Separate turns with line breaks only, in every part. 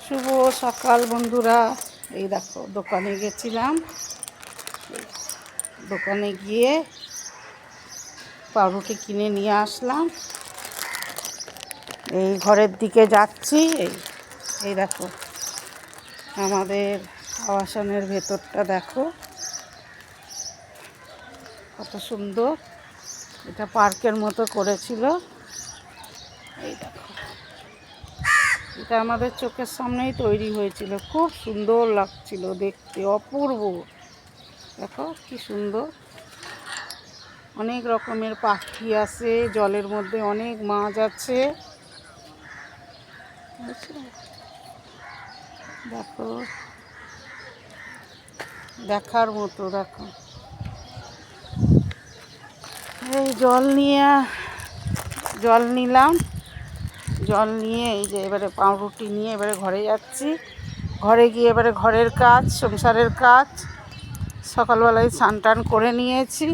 শুভ সকাল বন্ধুরা। এই দেখো দোকানে গেছিলাম, দোকানে গিয়ে পাউরুটি কিনে নিয়ে আসলাম। এই ঘরের দিকে যাচ্ছি। এই দেখো আমাদের আবাসনের ভেতরটা দেখো কত সুন্দর। এটা পার্কের মতো করেছিল। এই দেখো এটা আমাদের চোখের সামনেই তৈরি হয়েছিল, খুব সুন্দর লাগছিল দেখতে, অপূর্ব। দেখো কি সুন্দর, অনেক রকমের পাখি আছে, জলের মধ্যে অনেক মাছ আছে। দেখো দেখার মতো। দেখো এই জল নিলাম, জল নিয়ে এই যে এবারে পাউরুটি নিয়ে এবারে ঘরে যাচ্ছি। ঘরে গিয়ে এবারে ঘরের কাজ, সংসারের কাজ। সকালবেলায় স্নান টান করে নিয়েছি,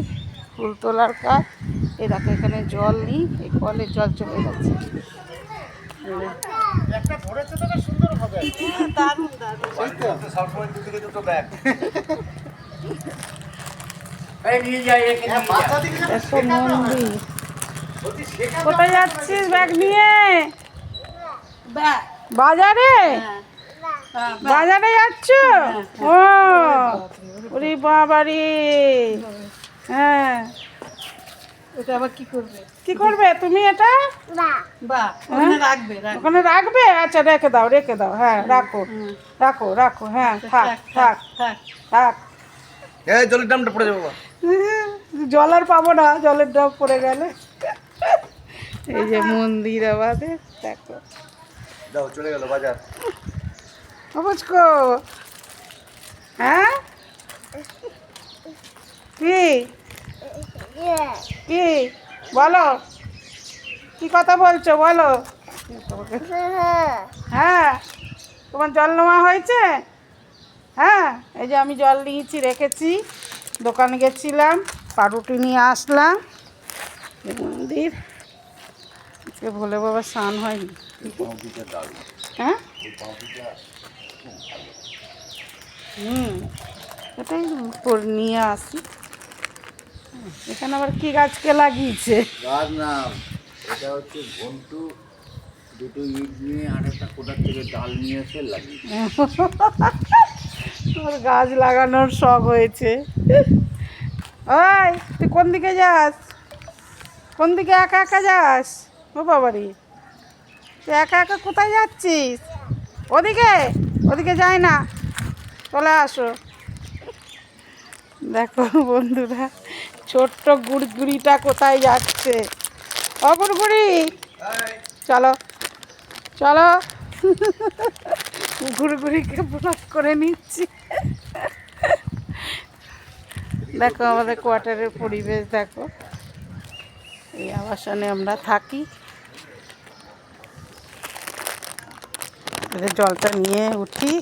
ফুল তোলার কাজ। এই দেখো এখানে জল নিই, এই কলের জল চলে যাচ্ছে। কোথায় যাচ্ছিস ব্যাগ নিয়ে? বাজারে? বাজারে যাচ্ছ? ও ওরে বাবারে। হ্যাঁ, এটা আবার কি করবে তুমি? এটা ওখানে রাখবে? আচ্ছা রেখে দাও। হ্যাঁ রাখো। হ্যাঁ থাক।
জলের দামটা পড়ে যাবো।
জল আর পাবো না, জলের ড্রপ পড়ে গেলে। এই যে মন্দির আমাদের দেখো।
দাও, চলে গেল বাজার।
বুঝকো? হ্যাঁ কি বলো, কি কথা বলছো বলো? হ্যাঁ, তোমার জল নেওয়া হয়েছে? হ্যাঁ, এই যে আমি জল নিয়েছি, রেখেছি। দোকানে গেছিলাম, পাউরুটি নিয়ে আসলাম। মন্দির আজকে ভোলে বাবা স্নান হয়নি। হ্যাঁ এটাই নিয়ে আসি। এখানে আবার কি গাছকে লাগিয়েছে?
গাছ নাম এটা হচ্ছে ঘন্টু। দুটো ইট নিয়ে আর একটা কোদার থেকে ডাল নিয়ে এসে লাগিয়েছে।
ওর গাছ লাগানোর শখ হয়েছে। ওই তুই কোন দিকে যাস? কোন দিকে একা যাস? ও বাবারি, তুই একা কোথায় যাচ্ছিস? ওদিকে যাই না, চলে আসো। দেখো বন্ধুরা, ছোট্ট গুড়গুড়িটা কোথায় যাচ্ছে? ও গুড়গুড়ি, চলো গুড়গুড়িকে ব্লক করে নিচ্ছি। দেখো আমাদের কোয়ার্টারের পরিবেশ দেখো। এই আবাসনে আমরা থাকি। জলটা নিয়ে উঠি।